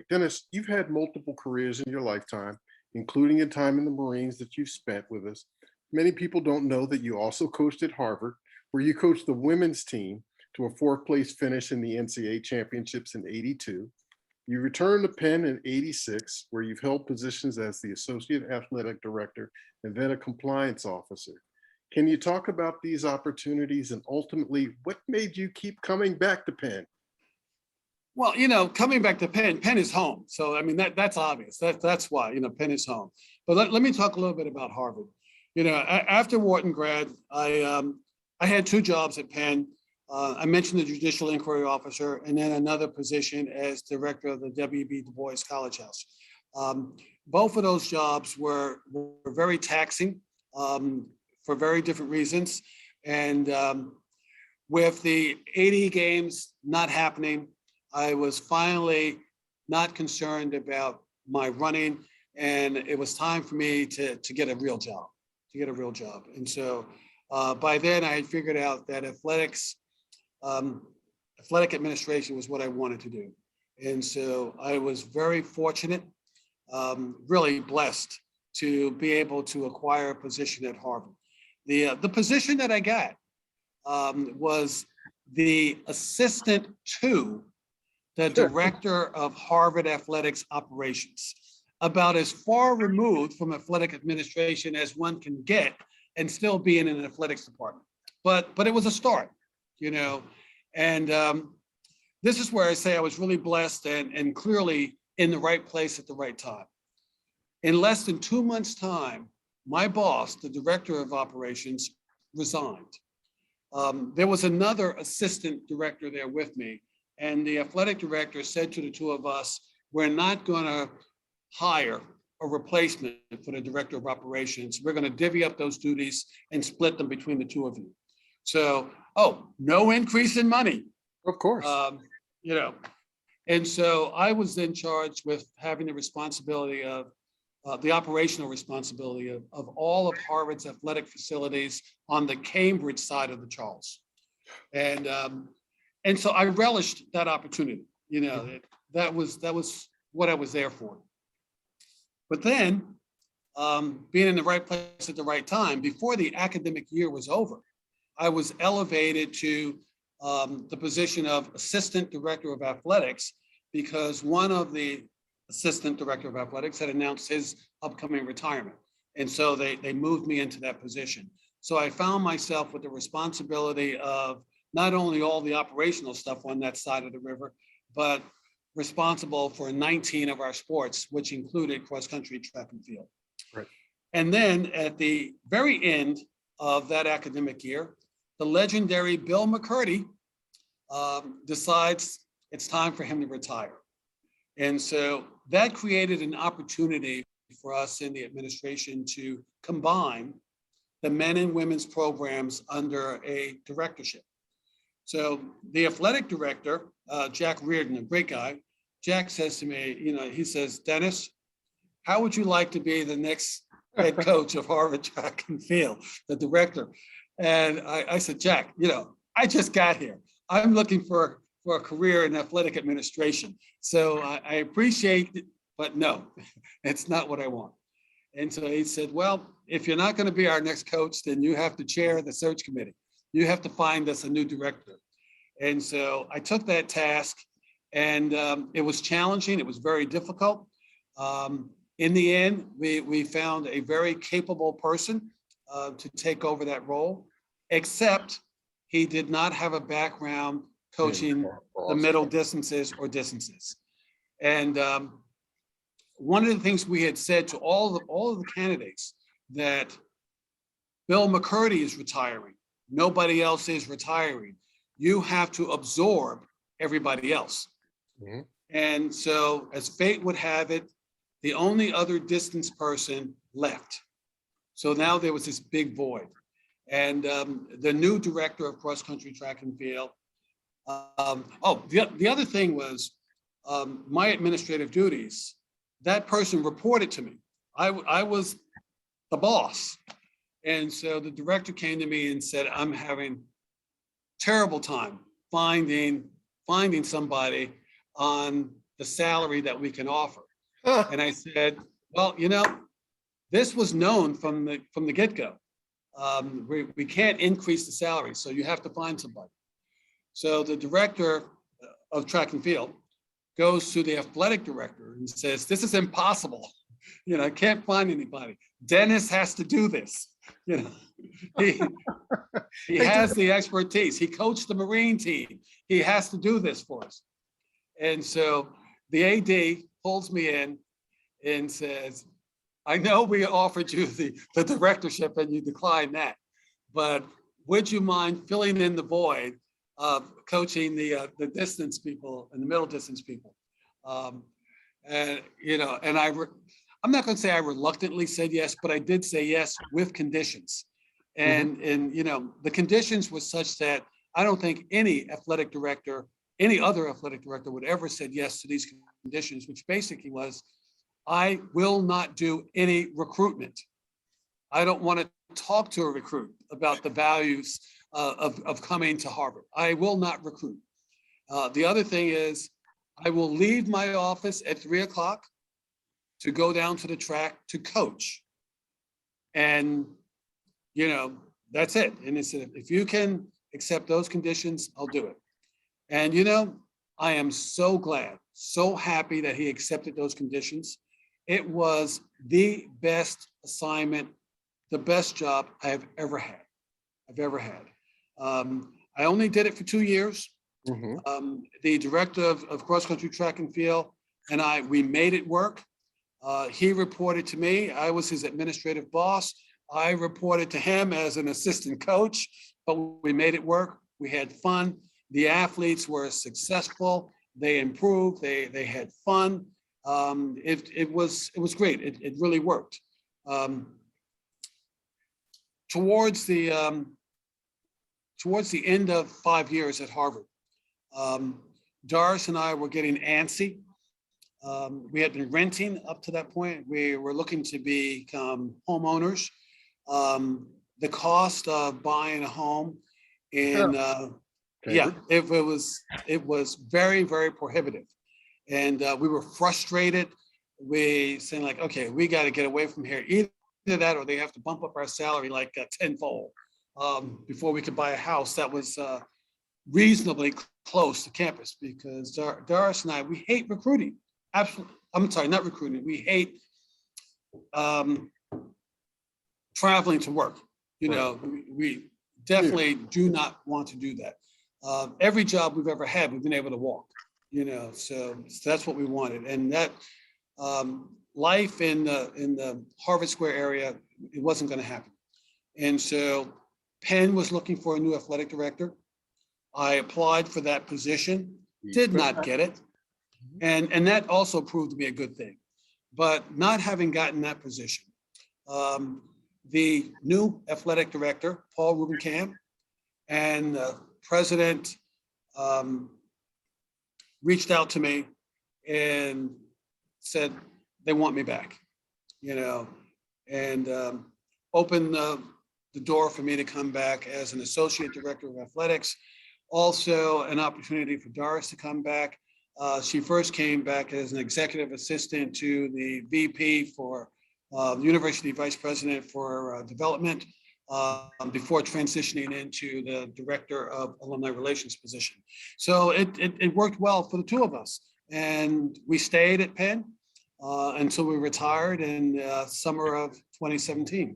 Dennis, you've had multiple careers in your lifetime, including a time in the Marines that you've spent with us. Many people don't know that you also coached at Harvard, where you coached the women's team to a fourth place finish in the NCAA championships in '82. You returned to Penn in '86, where you've held positions as the associate athletic director and then a compliance officer. Can you talk about these opportunities and ultimately what made you keep coming back to Penn? Well, coming back to Penn, Penn is home. So, I mean, that's obvious. That's why, Penn is home. But let me talk a little bit about Harvard. After Wharton grad, I had two jobs at Penn. I mentioned the judicial inquiry officer and then another position as director of the W.B. Du Bois College House. Both of those jobs were very taxing for very different reasons. And with the 80 games not happening, I was finally not concerned about my running, and it was time for me to get a real job, And so by then I had figured out that athletic administration was what I wanted to do. And so I was very fortunate, really blessed to be able to acquire a position at Harvard. The position that I got was the assistant to the director of Harvard athletics operations, about as far removed from athletic administration as one can get and still be in an athletics department. But it was a start, and this is where I say I was really blessed and clearly in the right place at the right time. In less than 2 months' time, my boss, the director of operations, resigned. There was another assistant director there with me, and the athletic director said to the two of us, we're not going to hire a replacement for the director of operations. We're going to divvy up those duties and split them between the two of you. So, no increase in money. Of course. And so I was then charged with having the responsibility of the operational responsibility of all of Harvard's athletic facilities on the Cambridge side of the Charles. And so I relished that opportunity. That was what I was there for. But then, being in the right place at the right time, before the academic year was over, I was elevated to the position of assistant director of athletics because one of the assistant director of athletics had announced his upcoming retirement. And so they moved me into that position. So I found myself with the responsibility of not only all the operational stuff on that side of the river, but responsible for 19 of our sports, which included cross-country, track and field. Right. And then at the very end of that academic year, the legendary Bill McCurdy decides it's time for him to retire. And so that created an opportunity for us in the administration to combine the men and women's programs under a directorship. So the athletic director, Jack Reardon, a great guy, Jack says to me, he says, Dennis, how would you like to be the next head coach of Harvard Track and Field, the director? And I said, Jack, I just got here. I'm looking for a career in athletic administration. So I appreciate it, but no, it's not what I want. And so he said, well, if you're not going to be our next coach, then you have to chair the search committee. You have to find us a new director. And so I took that task, and it was challenging. It was very difficult. In the end, we found a very capable person to take over that role, except he did not have a background coaching the middle distances or distances. And one of the things we had said to all of the candidates that Bill McCurdy is retiring, nobody else is retiring. You have to absorb everybody else. Mm-hmm. And so as fate would have it, the only other distance person left. So now there was this big void. And the new director of cross-country track and field, the other thing was my administrative duties. That person reported to me. I was the boss. And so the director came to me and said, I'm having terrible time finding somebody on the salary that we can offer. Huh. And I said, well, this was known from the get-go. We can't increase the salary, so you have to find somebody. So the director of track and field goes to the athletic director and says, this is impossible. I can't find anybody. Denis has to do this. He has the expertise. He coached the Marine team. He has to do this for us. And so the AD pulls me in and says, I know we offered you the directorship and you declined that, but would you mind filling in the void of coaching the distance people and the middle distance people? And I'm not going to say I reluctantly said yes, but I did say yes with conditions. And the conditions was such that I don't think any other athletic director would ever said yes to these conditions, which basically was, I will not do any recruitment. I don't want to talk to a recruit about the values of coming to Harvard. I will not recruit. The other thing is, I will leave my office at 3 o'clock to go down to the track to coach. And, that's it. And he said, if you can accept those conditions, I'll do it. And, I am so glad, so happy that he accepted those conditions. It was the best assignment, the best job I have ever had. I only did it for 2 years. The director of cross-country track and field and we made it work. He reported to me. I was his administrative boss. I reported to him as an assistant coach, but we made it work. We had fun. The athletes were successful. They improved. They had fun. It was great. It really worked. Towards the end of 5 years at Harvard, Doris and I were getting antsy. We had been renting up to that point. We were looking to become homeowners. The cost of buying a home in it was very, very prohibitive. And we were frustrated. We saying like, okay, we got to get away from here. Either that or they have to bump up our salary like tenfold before we could buy a house that was reasonably close to campus, because Doris and I, we hate recruiting. Absolutely. I'm sorry, not recruiting. We hate traveling to work. We definitely do not want to do that. Every job we've ever had, we've been able to walk, so that's what we wanted. And that life in the Harvard Square area, it wasn't going to happen. And so Penn was looking for a new athletic director. I applied for that position, did not get it. And that also proved to be a good thing. But not having gotten that position, the new athletic director, Paul Rubenkamp, and president reached out to me and said they want me back, and opened the door for me to come back as an associate director of athletics. Also an opportunity for Doris to come back. She first came back as an executive assistant to the VP for University Vice President for Development before transitioning into the Director of Alumni Relations position. So it worked well for the two of us. And we stayed at Penn until we retired in summer of 2017.